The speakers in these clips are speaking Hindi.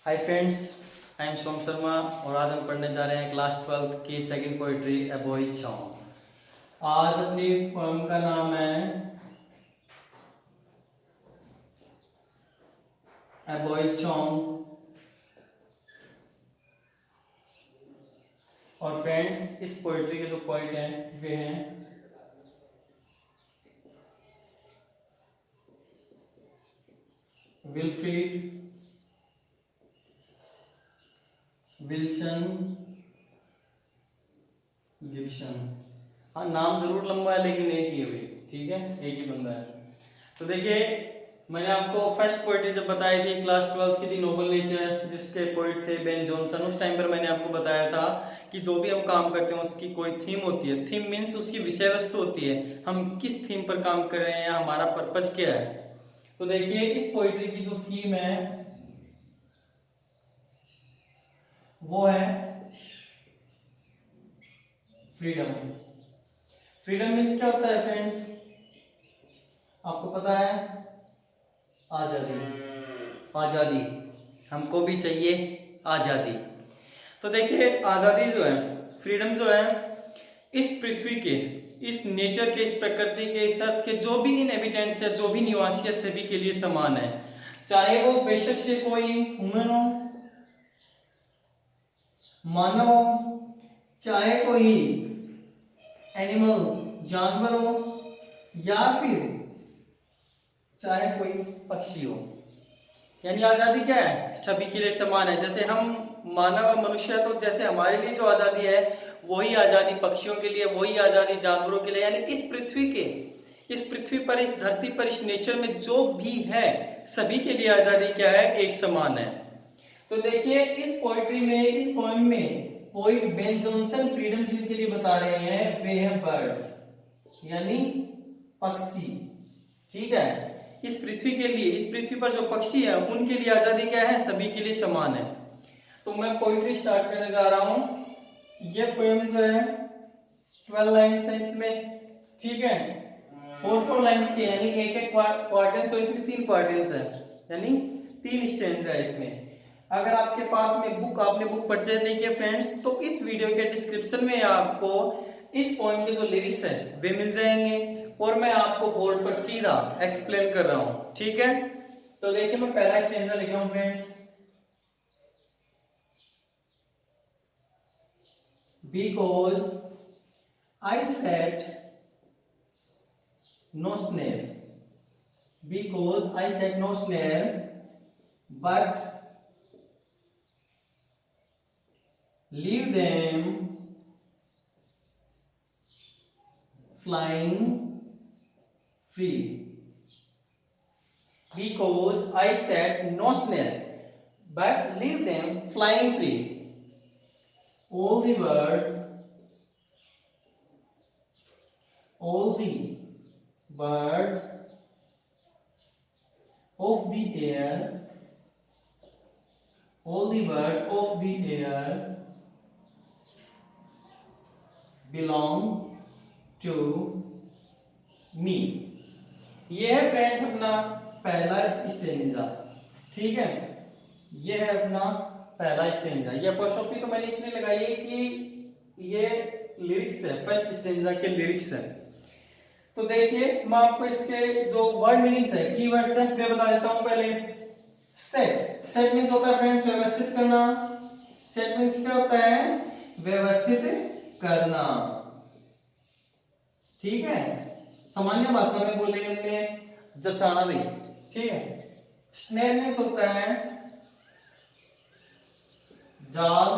हाय फ्रेंड्स, आई एम सोम शर्मा और आज हम पढ़ने जा रहे हैं क्लास 12th की सेकंड पोइट्री ए बॉयज सॉन्ग। आज अपनी पोएम का नाम है ए बॉयज सॉन्ग। और फ्रेंड्स, इस पोइट्री के जो पॉइंट हैं वे हैं विल्फ्रीड, विल्सन, गिब्सन। हाँ, नाम जरूर लंबा है लेकिन एक ही है भाई, ठीक है, एक ही बंदा है। तो देखिए, मैंने आपको फर्स्ट पोइट्री जब बताई थी क्लास 12th की थी, नोबल नेचर, जिसके पोइट थे बेन जॉनसन। उस टाइम पर मैंने आपको बताया था कि जो भी हम काम करते हैं उसकी कोई थीम होती है। थीम मीन्स उसकी विषय वस्तु होती है, हम किस थीम पर काम कर रहे हैं, हमारा पर्पज क्या है। तो देखिए, इस पोइट्री की जो थीम है वो है फ्रीडम। फ्रीडम मीन्स क्या होता है फ्रेंड्स, आपको पता है? आजादी। आजादी हमको भी चाहिए, आजादी। तो देखिए, आजादी जो है, फ्रीडम जो है, इस पृथ्वी के, इस नेचर के, इस प्रकृति के, इस अर्थ के जो भी इनहेबिटेंट्स है, जो भी निवासी है, सभी के लिए समान है। चाहे वो बेशक से कोई ह्यूमन हो, मानव हो, चाहे कोई एनिमल, जानवर हो, या फिर चाहे कोई पक्षी हो। यानी आजादी क्या है? सभी के लिए समान है। जैसे हम मानव और मनुष्य है, तो जैसे हमारे लिए जो आजादी है वही आजादी पक्षियों के लिए, वही आजादी जानवरों के लिए। यानी इस पृथ्वी के, इस पृथ्वी पर, इस धरती पर, इस नेचर में जो भी है, सभी के लिए आजादी क्या है? एक समान है। तो देखिए, इस पोइट्री में, इस पोएम में पोइट बेन जॉनसन फ्रीडम जिनके लिए बता रहे हैं वे हैं बर्ड्स, यानी पक्षी। ठीक है, इस पृथ्वी के लिए, इस पृथ्वी पर जो पक्षी है उनके लिए आजादी क्या है? सभी के लिए समान है। तो मैं पोइट्री स्टार्ट करने जा रहा हूं। ये पोएम जो है 12 लाइन्स है इसमें, ठीक है, 4 लाइन्स की, यानी एक एक क्वार्टेंस, तो इसमें 3 क्वार्टेंस है, यानी 3 स्टैंजा है इसमें। अगर आपके पास में बुक, आपने बुक परचेज नहीं किया फ्रेंड्स, तो इस वीडियो के डिस्क्रिप्शन में आपको इस पोएम के जो लिरिक्स है वे मिल जाएंगे, और मैं आपको बोर्ड पर सीधा एक्सप्लेन कर रहा हूं, ठीक है। तो देखिए, मैं पहला स्टैंजा लिख रहा हूं friends. Because I set no snare, because I set no snare, but leave them flying free. Because I set no snare, but leave them flying free. All the birds, all the birds of the air, all the birds of the air belong to me. ये है फ्रेंड्स अपना पहला स्टेंजा, ठीक है, ये है अपना पहला स्टेंजा। ये अपोस्ट्रोफी तो मैंने इसमें लगाई है कि ये लिरिक्स है, फर्स्ट स्टेंजा के लिरिक्स है। तो देखिए, मैं आपको इसके जो वर्ड मीनिंग्स है, कीवर्ड्स है, वे बता देता हूं पहले। सेट, सेट मीन्स होता है फ्रेंड्स व्यवस्थित करना। सेट मीन्स क्या होता है? व्यवस्थित करना, ठीक है, सामान्य भाषा में बोले हमने जचाना भी, ठीक है। स्नेर मीन्स होता है जाल,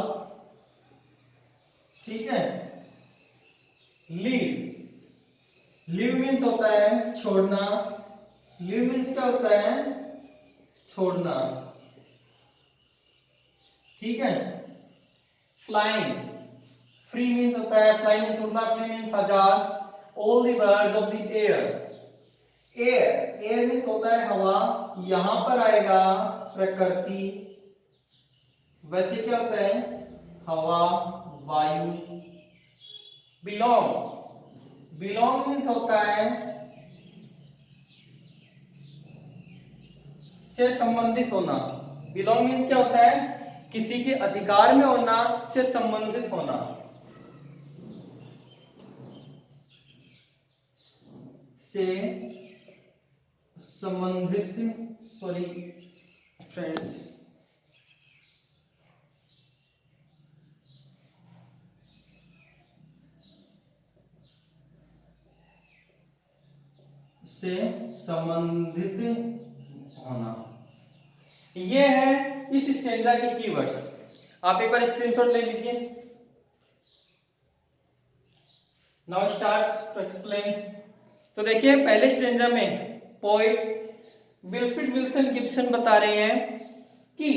ठीक है। लीव, लीव मीन्स होता है छोड़ना। लीव मीन्स क्या होता है? छोड़ना, ठीक है। फ्लाइंग, फ्री मीन्स होता है, फ्लाई मीन्स उड़ना, free means Azad. All the birds of the air, air, air means होता है हवा, यहां पर आएगा प्रकृति। वैसे क्या होता है? हवा, वायु। बिलोंग, बिलोंग मीन्स होता है से संबंधित होना, बिलोंग मीन्स क्या होता है? किसी के अधिकार में होना, से संबंधित होना। से संबंधित, सॉरी फ्रेंड्स, से संबंधित होना। ये है इस स्टेंजा के कीवर्ड्स। आप एक बार स्क्रीनशॉट ले लीजिए। Now start to explain. तो देखिए पहले स्टेंजा में पोएट विल्फ्रेड विल्सन गिब्सन बता रहे हैं कि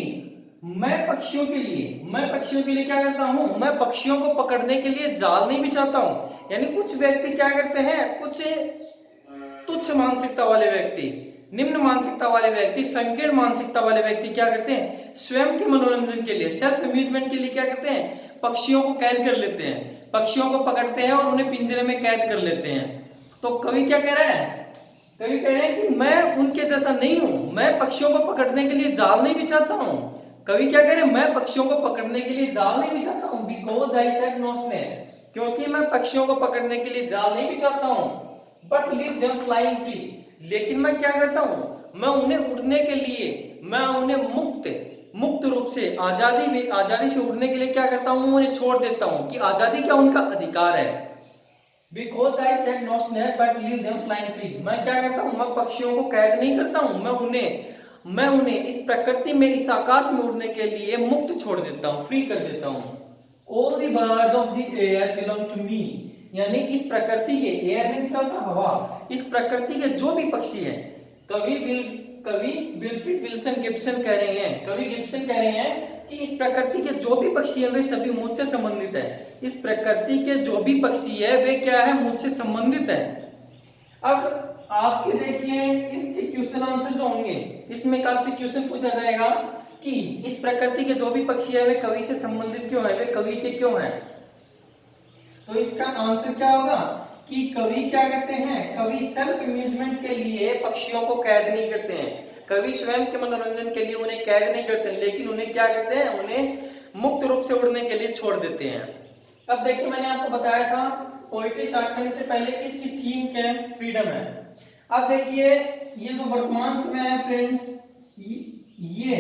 मैं पक्षियों के लिए क्या करता हूं? मैं पक्षियों को पकड़ने के लिए जाल नहीं बिछाता हूं। यानी कुछ व्यक्ति क्या करते हैं, कुछ तुच्छ मानसिकता वाले व्यक्ति, निम्न मानसिकता वाले व्यक्ति, संकीर्ण मानसिकता वाले व्यक्ति क्या करते हैं? स्वयं के मनोरंजन के लिए, सेल्फ अम्यूजमेंट के लिए क्या करते हैं? पक्षियों को कैद कर लेते हैं, पक्षियों को पकड़ते हैं और उन्हें पिंजरे में कैद कर लेते हैं। तो कवि क्या कह रहा है? कवि कह रहे हैं कि मैं उनके जैसा नहीं हूं, मैं पक्षियों को पकड़ने के लिए जाल नहीं बिछाता हूं। कवि क्या कह रहे हैं? मैं पक्षियों को पकड़ने के लिए जाल नहीं बिछाता हूं, because I said no snake, क्योंकि मैं पक्षियों को पकड़ने के लिए जाल नहीं बिछाता हूं, but leave them flying free. लेकिन मैं क्या करता हूं? मैं उन्हें उड़ने के लिए, मैं उन्हें मुक्त रूप से आजादी से उड़ने के लिए क्या करता हूं? उन्हें छोड़ देता हूं कि आजादी क्या उनका अधिकार है। Because I said no snake but leave them flying free। मैं क्या करता हूँ? मैं पक्षियों को कैद नहीं करता हूँ, मैं उन्हें इस प्रकृति में, इस आकाश में उड़ने के लिए मुक्त छोड़ देता हूँ, फ्री कर देता हूँ। All the birds of the air belong to me। यानी इस प्रकृति के, एयर मींस क्या होता है? हवा। इस प्रकृति के जो भी पक्षी हैं, कवि विल्फ्रेड विल्सन गिब्सन कह रहे हैं, कवि गिब्सन कह रहे हैं कि इस प्रकृति के जो भी पक्षी है वे सभी मुझसे संबंधित है। इस प्रकृति के जो भी पक्षी है वे क्या है? मुझसे संबंधित है। अब आपके देखिए इसके क्वेश्चन आंसर जो होंगे, इसमें आपसे क्वेश्चन पूछा जाएगा कि इस प्रकृति के जो भी पक्षी है वे कवि से संबंधित क्यों है, वे कवि के क्यों है? तो इसका आंसर क्या होगा कि कवि क्या करते हैं? कवि सेल्फ अम्यूजमेंट के लिए पक्षियों को कैद नहीं करते हैं, कवि स्वयं के मनोरंजन के लिए उन्हें कैद नहीं करते, लेकिन उन्हें क्या करते हैं? उन्हें मुक्त रूप से उड़ने के लिए छोड़ देते हैं। अब देखिए मैंने आपको बताया था पोएट्री स्टार्ट करने से पहले कि इसकी थीम क्या है? फ्रीडम है। अब देखिए ये जो वर्तमान समय है फ्रेंड्स, ये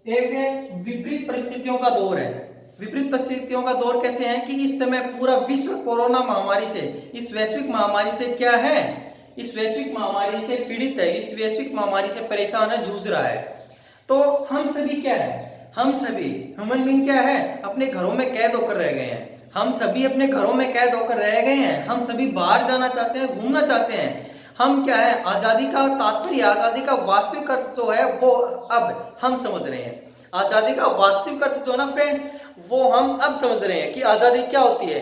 एक विपरीत परिस्थितियों का दौर है। विपरीत परिस्थितियों का दौर कैसे है कि इस समय पूरा विश्व कोरोना महामारी से, इस वैश्विक महामारी से क्या है? इस वैश्विक महामारी से पीड़ित है, इस वैश्विक महामारी से परेशान है, जूझ रहा है। तो हम सभी क्या है? हम सभी ह्यूमन बीइंग क्या है? अपने घरों में कैद होकर रह गए हैं। हम सभी अपने घरों में कैद होकर रह गए हैं। हम सभी बाहर जाना चाहते हैं, घूमना चाहते हैं। हम क्या है? आजादी का तात्पर्य, आजादी का वास्तविक अर्थ जो है वो अब हम समझ रहे हैं। आजादी का वास्तविक अर्थ जो है ना फ्रेंड्स, वो हम अब समझ रहे हैं कि आजादी क्या होती है।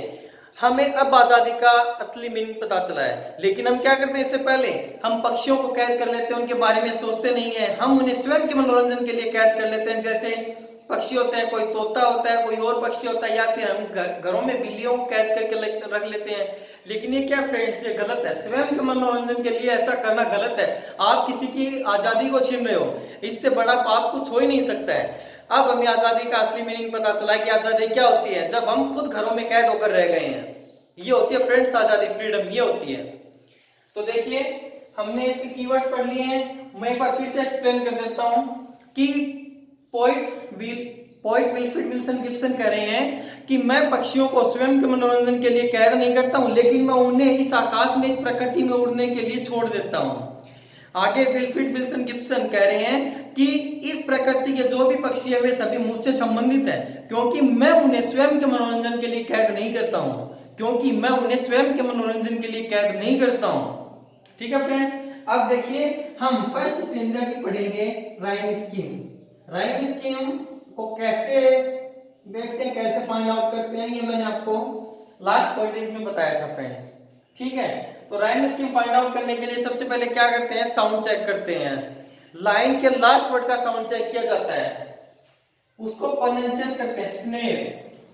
हमें अब आजादी का असली मीनिंग पता चला है। लेकिन हम क्या करते हैं? इससे पहले हम पक्षियों को कैद कर लेते हैं, उनके बारे में सोचते नहीं है। हम उन्हें स्वयं के मनोरंजन के लिए कैद कर लेते हैं। जैसे पक्षी होते हैं, कोई तोता होता है, कोई और पक्षी होता है, या फिर हम घरों में बिल्लियों को कैद करके रख लेते हैं। लेकिन ये क्या फ्रेंड्स? ये गलत है। स्वयं के मनोरंजन के लिए ऐसा करना गलत है। आप किसी की आजादी को छीन रहे हो, इससे बड़ा पाप कुछ हो ही नहीं सकता है। अब हमें आजादी का असली मीनिंग पता चला है कि आजादी क्या होती है, जब हम खुद घरों में कैद होकर रह गए हैं। ये होती है फ्रेंड्स आजादी, फ्रीडम, ये होती है। तो देखिए हमने इसके कीवर्ड्स पढ़ लिए हैं। मैं एक बार फिर से एक्सप्लेन कर देता हूं कि पोएट विल्फ्रेड विल्सन गिब्सन कह रहे हैं कि मैं पक्षियों को स्वयं के मनोरंजन के लिए कैद नहीं करता हूं, लेकिन मैं उन्हें इस आकाश में, इस प्रकृति में उड़ने के लिए छोड़ देता हूं। आगे विल्फ्रेड विल्सन गिब्सन कह रहे हैं कि इस प्रकृति के जो भी पक्षी है वे सभी मुझसे संबंधित हैं, क्योंकि मैं उन्हें स्वयं के मनोरंजन के लिए कैद नहीं करता हूं, क्योंकि मैं उन्हें स्वयं के मनोरंजन के लिए कैद नहीं करता हूं। ठीक है फ्रेंड्स, अब देखिए हम फर्स्ट स्टेंजा की पढ़ेंगे राइम स्कीम। राइम स्कीम को कैसे देखते हैं, कैसे फाइंड आउट करते हैं, ये मैंने आपको लास्ट पॉइंट में बताया था फ्रेंड्स। ठीक है, तो राइम स्कीम फाइंड आउट करने के लिए सबसे पहले क्या करते हैं? साउंड चेक करते हैं। लाइन के लास्ट वर्ड का साउंड चेक किया जाता है, उसको प्रोनाउंसिएट करते हैं स्नेर।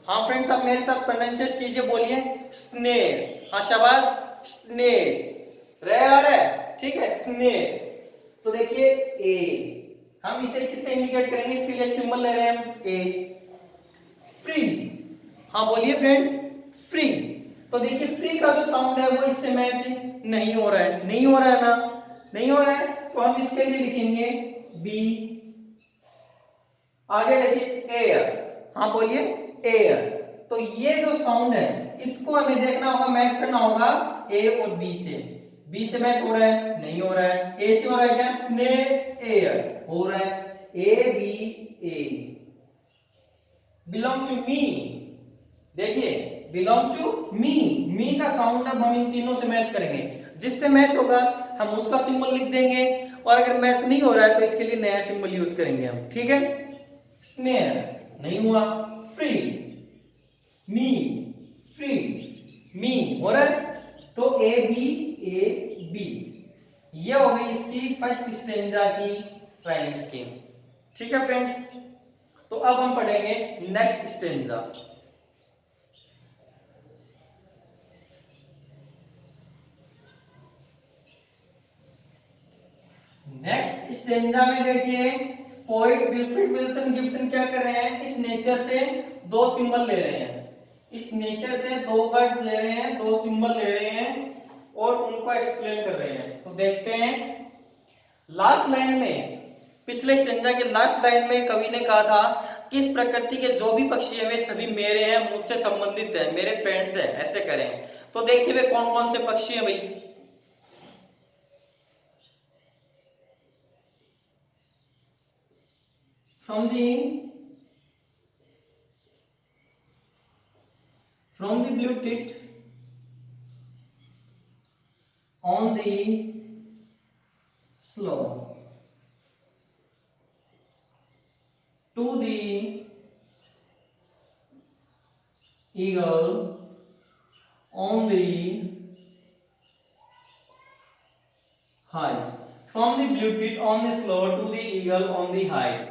हाँ फ्रेंड्स, आप मेरे साथ प्रोनाउंसिएट कीजिए, बोलिए स्नेर। हाँ शाबाश, स्नेर। रे आ रहा है, ठीक है, स्नेर। तो देखिए ए, हम इसे किससे इंडिकेट करेंगे, इसके लिए एक सिंबल ले रहे हैं हम ए, फ्री। हाँ बोलिए फ्रेंड्स, फ्री। तो देखिए फ्री का जो साउंड है वो इससे मैच नहीं हो रहा है, नहीं हो रहा है ना, नहीं हो रहा है, तो हम इसके लिए लिखेंगे बी। आगे देखिए एयर, हाँ बोलिए एयर। तो ये जो साउंड है इसको हमें देखना होगा, मैच करना होगा ए और बी से। बी से मैच हो रहा है, नहीं हो रहा है। ए से हो रहा है क्या, स्नेक एयर हो रहा है। ए बी ए, बिलोंग टू मी, देखिए बिलोंग टू मी, मी का साउंड अब हम इन तीनों से मैच करेंगे, जिससे मैच होगा हम उसका सिंबल लिख देंगे, और अगर मैच नहीं हो रहा है तो इसके लिए नया सिंबल यूज करेंगे हम, ठीक है। स्नेयर नहीं हुआ, फ्री, मी, फ्री, मी हो रहा है, तो ए बी, ये हो गई इसकी फर्स्ट स्टेंजा की राइम स्कीम, ठीक है फ्रेंड्स। तो अब हम पढ़ेंगे नेक्स्ट स्टेंजा। नेक्स्ट स्टेंजा में देखिए पोएट विल्फ्रेड विल्सन गिब्सन क्या कर रहे हैं, इस नेचर से दो सिंबल ले रहे हैं, इस नेचर से दो वर्ड्स ले रहे हैं, दो सिंबल ले रहे हैं और उनको एक्सप्लेन कर रहे हैं। तो देखते हैं लास्ट लाइन में, पिछले स्टेंजा के लास्ट लाइन में कवि ने कहा था कि इस प्रकृति के जो भी पक्षी हैं वे सभी मेरे हैं, मुझसे संबंधित है, मेरे फ्रेंड्स हैं, ऐसे करें। तो देखिए वे कौन कौन से पक्षी हैं भाई, from the blue tit on the slope to the eagle on the height, from the blue tit on the slope to the eagle on the height,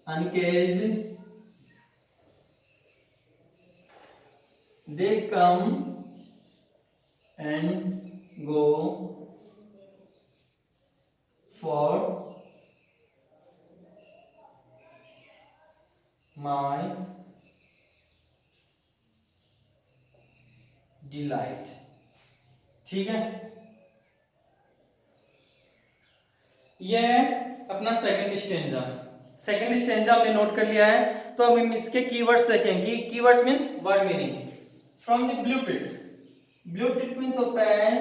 uncaged they come and go for my delight, ठीक है। यह अपना सेकंड स्टेंजा, सेकंड स्टेंजा हमने नोट कर लिया है। तो अब हम इसके कीवर्ड्स देखेंगे। Keywords means word meaning. From the blue pit, blue pit means होता है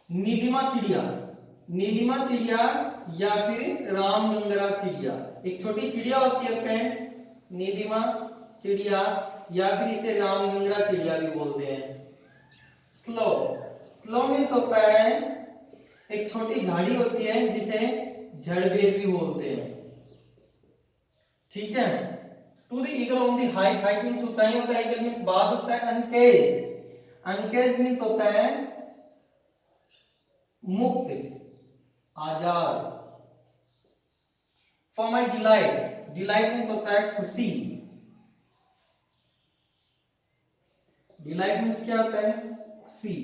नीलिमा चिड़िया, नीलिमा चिड़िया या फिर रामगंगरा चिड़िया, एक छोटी चिड़िया होती है फ्रेंड्स, नीलिमा चिड़िया या फिर इसे रामगंगरा चिड़िया भी बोलते हैं। स्लो, स्लो मीन्स होता है एक छोटी झाड़ी होती है जिसे झड़बेर भी बोलते हैं, ठीक है। To the eagle on the height, height means ऊंचाई होता है, ईगल मीन्स बाज होता है। अनकेज, अनकेज मीन्स होता है मुक्त, आजाद। For my delight, delight means होता है खुशी, डिलाइट मीन्स क्या होता है, खुशी।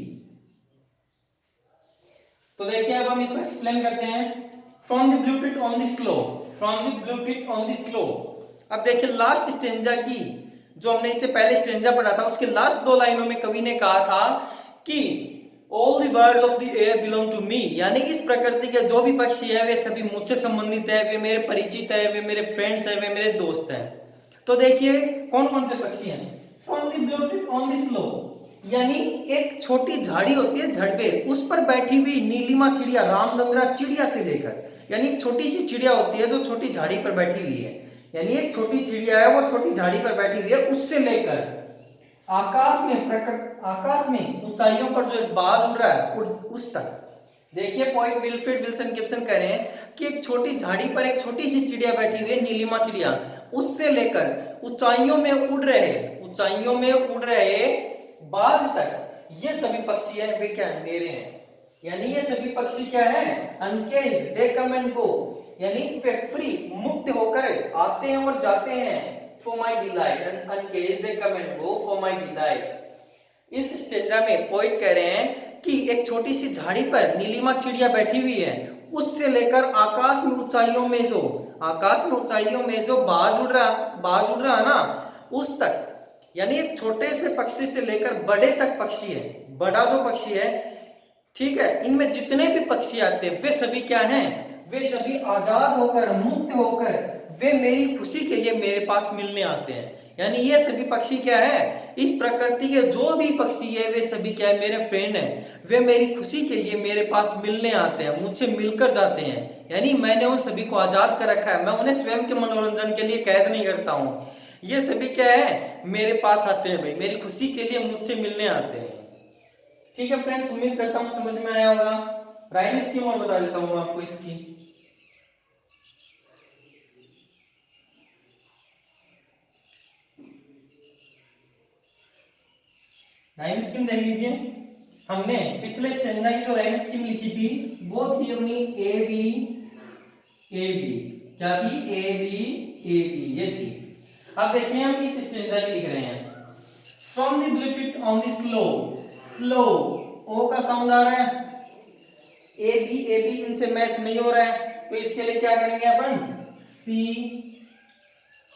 तो देखिए अब हम इसको एक्सप्लेन करते हैं। From the blue pit on the slow, from the blue pit on the slow. अब देखिए लास्ट स्टेंजा की, जो हमने इससे पहले स्टेंजा पढ़ा था, उसके लास्ट दो लाइनों में कवि ने कहा था कि all the birds of the air belong to me, यानी इस प्रकृति के जो भी पक्षी है वे सभी मुझसे संबंधित है, वे मेरे परिचित है, वे मेरे फ्रेंड्स है, वे मेरे दोस्त हैं। तो देखिए कौन कौन से पक्षी हैं। From the blue pit on the slow, यानी एक छोटी झाड़ी होती है झड़बेर, उस पर बैठी हुई नीलिमा चिड़िया, रामगंगरा चिड़िया से लेकर, यानी एक छोटी सी चिड़िया होती है जो छोटी झाड़ी पर बैठी हुई है, यानी एक छोटी चिड़िया है वो छोटी झाड़ी पर बैठी हुई है, उससे लेकर आकाश में, आकाश में ऊंचाइयों पर जो एक बाज उड़ रहा है उस तक। देखिए पोएट विल्फ्रेड विल्सन गिब्सन कह रहे हैं कि एक छोटी झाड़ी पर एक छोटी सी चिड़िया बैठी हुई है, नीलिमा चिड़िया, उससे लेकर ऊंचाइयों में उड़ रहे, ऊंचाइयों में उड़ रहे बाज तक, ये सभी पक्षी हैं वे क्या मेरे हैं, यानी ये सभी पक्षी क्या है, अनकेज्ड दे कम एंड गो, यानी वे फ्री, मुक्त होकर आते हैं और जाते हैं। For my delight, uncaged they come and go for my delight. इस स्टेंजा में पोइट कह रहे हैं कि एक छोटी सी झाड़ी पर नीलिमा चिड़िया बैठी हुई है, उससे लेकर आकाश में ऊंचाइयों में जो बाज उड़ रहा है ना, उस तक, यानी एक छोटे से पक्षी से लेकर बड़े तक पक्षी है, बड़ा जो पक्षी है, ठीक है, इनमें जितने भी पक्षी आते हैं वे सभी क्या हैं, वे सभी आजाद होकर, मुक्त होकर, वे मेरी खुशी के लिए मेरे पास मिलने आते हैं। यानी ये सभी पक्षी क्या है, इस प्रकृति के जो भी पक्षी है वे सभी क्या है, मेरे फ्रेंड हैं, वे मेरी खुशी के लिए मेरे पास मिलने आते हैं, मुझसे मिलकर जाते हैं। यानी मैंने उन सभी को आजाद कर रखा है, मैं उन्हें स्वयं के मनोरंजन के लिए कैद नहीं करता हूँ। ये सभी क्या है, मेरे पास आते हैं भाई, मेरी खुशी के लिए मुझसे मिलने आते हैं। ठीक है फ्रेंड्स, उम्मीद करता हूँ समझ में आया होगा। राइम स्कीम और बता देता हूँ आपको इसकी। राइम स्कीम देख लीजिए, हमने पिछले स्टैंजा की जो राइम स्कीम लिखी थी वो थी अपनी ए बी, क्या थी, ए बी ये थी। अब देखिए हम इस स्टैंजा की लिख रहे हैं, from the bullet on the slow O का साउंड आ रहा है, ए बी इनसे मैच नहीं हो रहा है, तो इसके लिए क्या करेंगे अपन, सी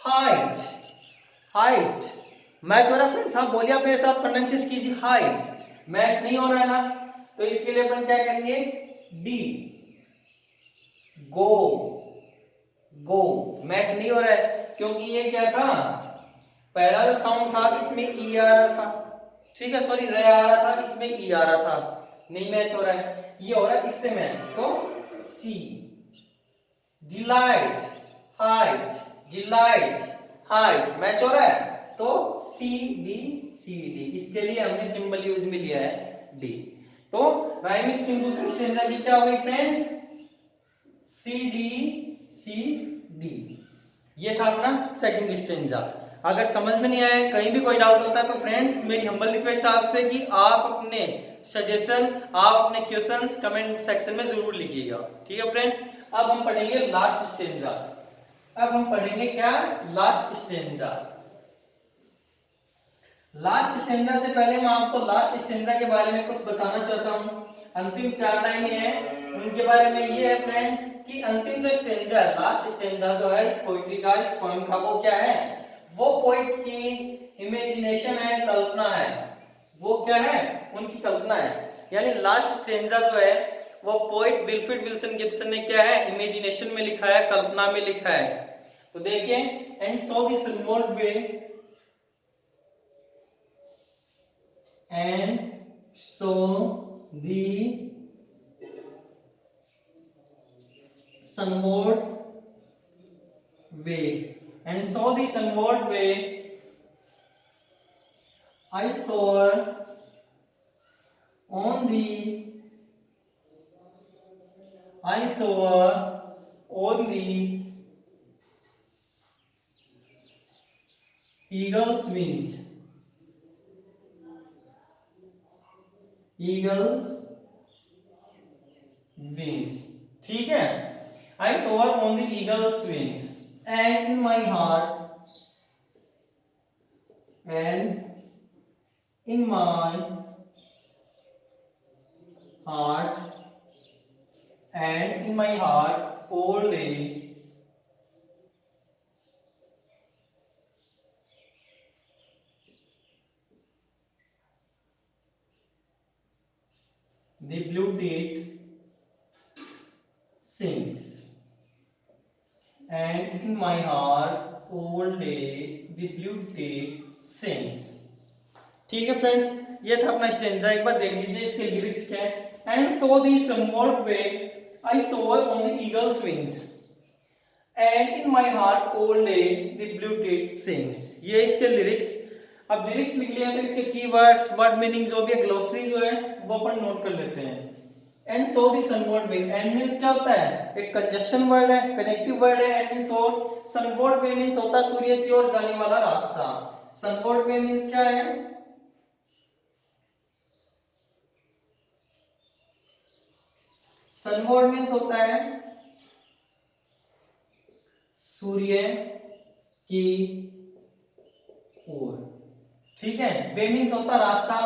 हाइट, हाइट मैच हो रहा है फ्रेंड्स, आप बोलिए, आप मेरे साथ प्रोनाउंसिएशन कीजिए, हाइट मैच नहीं हो रहा है ना, तो इसके लिए अपन क्या करेंगे, डी गो, गो मैच नहीं हो रहा है, क्योंकि ये क्या था, पहला जो साउंड था इसमें ई आ रहा था, ठीक है, सॉरी रे आ रहा था, इसमें ई आ रहा था, नहीं मैच हो रहा है, ये हो रहा है इससे मैच, तो see delight height, delight height match हो रहा है, तो सी डी, इसके लिए हमने सिंबल यूज में लिया है डी। तो राइम स्कीम दूसरी स्टेंजा की क्या हो गई फ्रेंड्स, सी डी, ये था अपना सेकंड स्टेंजा। अगर समझ में नहीं आया, कहीं भी कोई डाउट होता है, तो फ्रेंड्स मेरी हम्बल रिक्वेस्ट आपसे कि आप अपने सजेशन, आप अपने क्वेश्चंस कमेंट सेक्शन में जरूर लिखिएगा, ठीक है फ्रेंड। अब हम पढ़ेंगे लास्ट स्टेंजा, अब हम पढ़ेंगे क्या, लास्ट स्टेंजा। लास्ट स्टेंजा से पहले मैं आपको लास्ट स्टेंजा के बारे में कुछ बताना चाहता हूँ। अंतिम 4 लाइनें हैं, उनके बारे में ये है फ्रेंड्स कि अंतिम जो स्टेंजा, लास्ट स्टेंजा जो है इस पोइट्री का, इस पोएम का, वो क्या है, वो पोइट की इमेजिनेशन है, कल्पना है, वो क्या है, उनकी कल्पना है। यानी लास्ट स्टेंजा जो है वो पोइट विल्फ्रेड विल्सन गिब्सन ने क्या है, इमेजिनेशन में लिखा है, कल्पना में लिखा है। तो देखिए, and so this remote way and so the sunward way, and so the sunward way I saw on the eagle's wings, eagle's wings, ठीक है, I soar on the eagle's wings and in my heart, and in my heart, and in my heart all day the blue tit sings, and in my heart all day the blue tit sings। ठीक है फ्रेंड्स, ये था अपना स्टेंजा, एक बार देख लीजिए इसके लिरिक्स क्या है। And so the somewhat way I soar on the eagle's wings and in my heart all day the blue tit sings, ये इसके लिरिक्स। अब लिरिक्स लिख लिए हैं तो इसके कीवर्ड्स, वर्ड मीनिंग जो भी है, ग्लोसरी जो है वो अपन नोट कर लेते हैं। And so the sunward way, and means क्या होता है, एक कंजक्शन वर्ड है, कनेक्टिव वर्ड है, एंड मींस और, सनवर्ड वे मींस होता है सूर्य की ओर जाने वाला रास्ता। सनवर्ड वे मींस क्या है, सनवर्ड मींस होता है सूर्य की ओर, ठीक है, वे मींस होता रास्ता,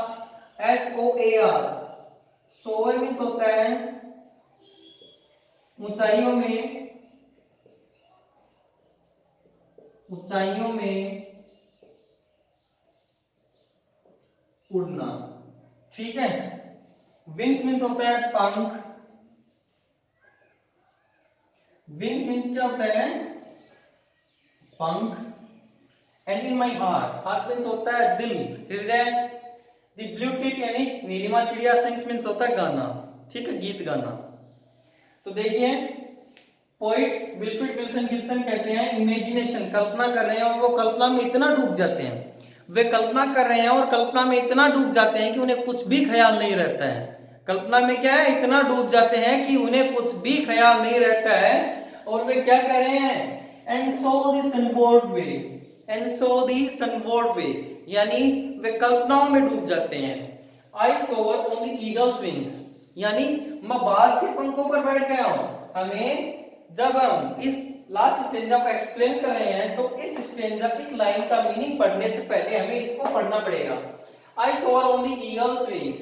SOAR, सोअर मीन्स होता है ऊंचाइयों में उड़ना, ठीक है। विंग्स मीन्स होता है पंख, विंग्स मीन्स क्या होता है, पंख। And in my heart, heart means होता है दिल, हृदय। द ब्लू टिक यानी नीलिमा चिड़िया, सिंग्स मीन्स होता है गाना, ठीक है, गीत गाना। तो देखिए पोइट विल्फ्रेड विल्सन गिब्सन कहते हैं इमेजिनेशन, कल्पना कर रहे हैं और वो कल्पना में इतना डूब जाते हैं, वे कल्पना कर रहे हैं और कल्पना में इतना डूब जाते हैं कि उन्हें कुछ भी ख्याल नहीं रहता है। कल्पना में क्या है, इतना डूब जाते हैं कि उन्हें कुछ भी ख्याल नहीं रहता है। और वे क्या कर रहे हैं, and so the sunward way, and so the sunward way, यानी वे कल्पनाओं में डूब जाते हैं। I soar on the eagle's wings, यानी मैं बाज के पंखों पर बैठ गया हूं। हमें जब हम इस लास्ट स्टेंजा को एक्सप्लेन कर रहे हैं तो इस स्टेंजा, इस लाइन का मीनिंग पढ़ने से पहले हमें इसको पढ़ना पड़ेगा। I soar on the eagle's wings,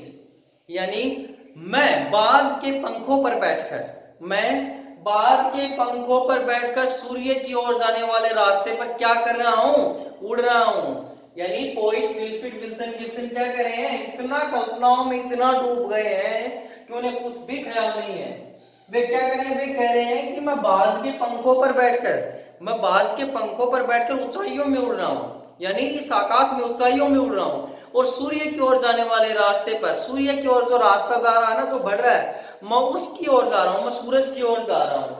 यानी मैं बाज के पंखों पर बैठकर, मैं बाज के पंखों पर बैठकर सूर्य की ओर जाने वाले रास्ते पर क्या कर रहा हूं, उड़ रहा हूं। यानी पोइट विल्फ्रेड विल्सन गिब्सन क्या कर रहे हैं, इतना कल्पनाओं में इतना डूब गए हैं कि उन्हें कुछ भी ख्याल नहीं है। वे क्या कर रहे हैं, वे कह रहे हैं कि मैं बाज के पंखों पर बैठकर, मैं बाज के पंखों पर बैठकर ऊंचाइयों में उड़ रहा हूं, यानी इस आकाश में ऊंचाइयों में उड़ रहा हूं और सूर्य की ओर जाने वाले रास्ते पर, सूर्य की ओर जो रास्ता जा रहा है ना, जो बढ़ रहा है, मैं उसकी ओर जा रहा हूं, मैं सूरज की ओर जा रहा हूं।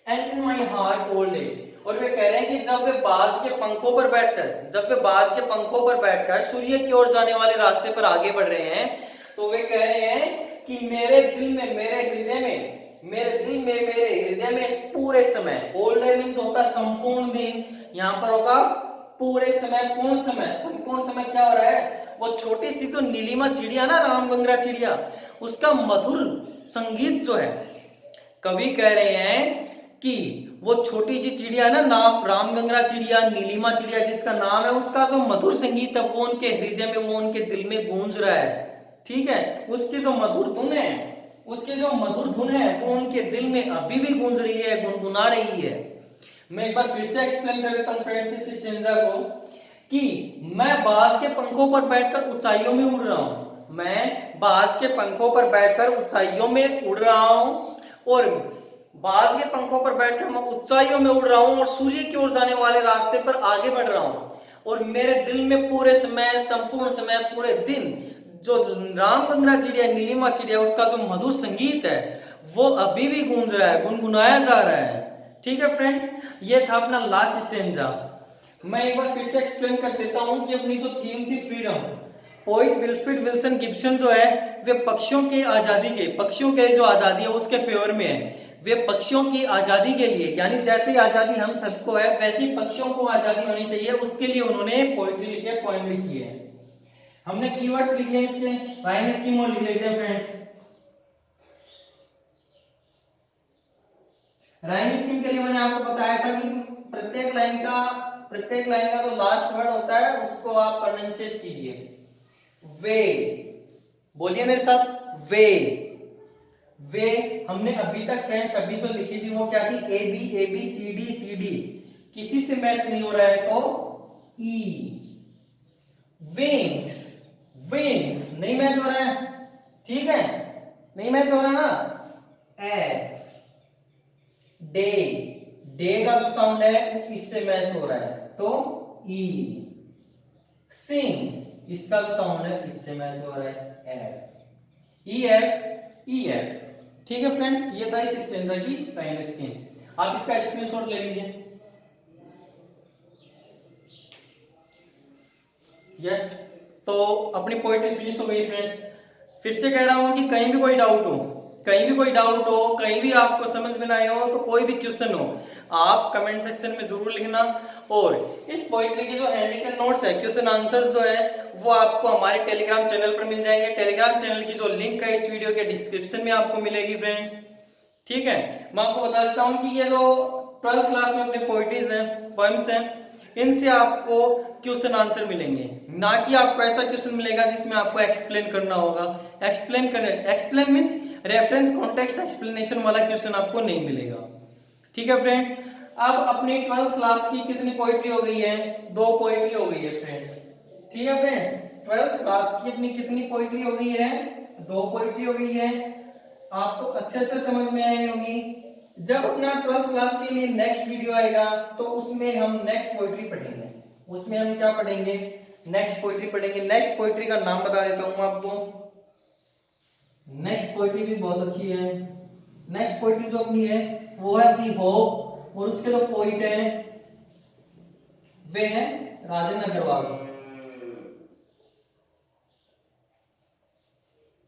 And in my heart all day, और वे कह रहे हैं कि जब वे बाज के पंखों पर बैठकर, जब वे बाज के पंखों पर बैठकर सूर्य की ओर जाने वाले रास्ते पर आगे बढ़ रहे हैं, तो वे कह रहे हैं कि मेरे दिल में, मेरे हृदय में, मेरे दिल में, मेरे हृदय में पूरे समय, ऑल डे मीन्स होता है संपूर्ण दिन, यहां पर होगा पूरे समय, पूर्ण समय। संपूर्ण समय क्या हो रहा है, वो छोटी सी जो नीलिमा चिड़िया ना, रामगंगरा चिड़िया, उसका मधुर संगीत जो है, कवि कह रहे हैं कि वो छोटी सी चिड़िया ना, नाम रामगंगरा चिड़िया, नीलिमा चिड़िया जिसका नाम है, उसका जो मधुर संगीत है वो उनके हृदय में, वो उनके दिल में गूंज रहा है, ठीक है। उसकी जो मधुर धुन है, उसकी जो मधुर धुन है वो उनके दिल में अभी भी गूंज रही है, गुनगुना रही है। मैं एक बार फिर से एक्सप्लेन कर देता हूं फ्रेंड्स इस स्टेंजा को, कि मैं बाज के पंखों पर बैठकर ऊंचाइयों में उड़ रहा हूं, मैं बाज के पंखों पर बैठकर ऊंचाइयों में उड़ रहा हूं, और बाज के पंखों पर बैठकर मैं ऊंचाइयों में उड़ रहा हूं और सूर्य की ओर जाने वाले रास्ते पर आगे बढ़ रहा हूं, और मेरे दिल में पूरे समय, संपूर्ण समय, पूरे दिन जो रामगंगरा चिड़िया, नीलिमा चिड़िया, उसका जो मधुर संगीत है वो अभी भी गूंज रहा है, गुनगुनाया जा रहा है, ठीक है फ्रेंड्स। ये था अपना लास्ट स्टेंजा। मैं एक बार फिर से एक्सप्लेन कर देता हूं कि अपनी जो थीम थी freedom, poet Wilfred Wilson Gibson जो है वे पक्षियों की आजादी के, पक्षियों के लिए जो आजादी है उसके फेवर में है। वे पक्षियों की आजादी के लिए, यानी जैसे आजादी हम सबको है वैसे ही पक्षियों को आजादी होनी चाहिए, उसके लिए उन्होंने पोइट्री लिखी है, पोएम लिखी है। हमने कीवर्ड्स लिखे हैं इसके, राइम स्कीम और लिख लेते हैं फ्रेंड्स। राइम स्कीम के लिए मैंने आपको बताया था कि प्रत्येक लाइन का जो लास्ट वर्ड होता है उसको आप प्रोनाउंसिएट कीजिए। वे, बोलिए मेरे साथ, वे। वे हमने अभी तक फ्रेंड्स अभी जो लिखी थी वो क्या थी, ए बी सी डी, किसी से मैच नहीं हो रहा है तो ई। विंग्स, विंग्स नहीं मैच हो रहा है, ठीक है, नहीं मैच हो रहा ना। एफ, डे, डे का जो साउंड है इससे मैच हो रहा है तो ई। सिंग्स, इसका जो साउंड है इससे मैच हो रहा है F, E F, E F, ठीक है फ्रेंड्स। ये था इस स्टेंजा की राइम स्कीम, आप इसका स्क्रीनशॉट ले लीजिए। यस, तो अपनी पोएट्री फिनिश हो गई फ्रेंड्स। फिर से कह रहा हूं कि कहीं भी कोई डाउट हो, कहीं भी कोई डाउट हो, कहीं भी आपको समझ में ना आए हो, तो कोई भी क्वेश्चन हो आप कमेंट सेक्शन में जरूर लिखना। और इस पोएट्री की जो हैंडरिटन नोट्स है, क्वेश्चन आंसर्स जो है वो आपको हमारे टेलीग्राम चैनल पर मिल जाएंगे। टेलीग्राम चैनल की जो लिंक है इस वीडियो के डिस्क्रिप्शन में आपको मिलेगी फ्रेंड्स, ठीक है। मैं आपको बता देता हूँ कि ये जो 12th क्लास में अपने पोएट्रीज हैं, पोएम्स हैं, इनसे आपको क्वेश्चन आंसर मिलेंगे, ना कि आपको ऐसा क्वेश्चन मिलेगा जिसमें आपको एक्सप्लेन करना होगा। Explain means reference context explanation वाला क्वेश्चन आपको नहीं मिलेगा। ठीक है फ्रेंड्स, अब अपनी 12th क्लास की कितनी पोइट्री हो गई है? 2 पोइट्री हो गई है फ्रेंड्स। ठीक है फ्रेंड, 12th क्लास की अपनी कितनी पोइट्री हो गई है? 2 पोइट्री हो गई है। आपको अच्छे से समझ में आई होगी। जब अपना 12th क्लास के लिए नेक्स्ट वीडियो आएगा तो उसमें हम नेक्स्ट पोइट्री पढ़ेंगे। उसमें हम क्या पढ़ेंगे? नेक्स्ट पोइट्री पढ़ेंगे। नेक्स्ट पोइट्री का नाम बता देता हूं आपको। नेक्स्ट पोइट्री भी बहुत अच्छी है। नेक्स्ट पोइट्री जो अपनी है वो है दी होप, और उसके जो पोइट है वे हैं राजन अग्रवाल।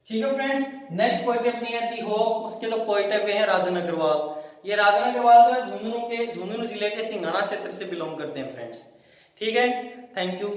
ठीक है फ्रेंड्स, नेक्स्ट पोइट्री अपनी है दी होप, उसके जो पोइट है वे हैं राजन अग्रवाल। ये राजन अग्रवाल जो है झुंझुनू जिले के सिंघाना क्षेत्र से बिलोंग करते हैं फ्रेंड्स। ठीक है, थैंक यू।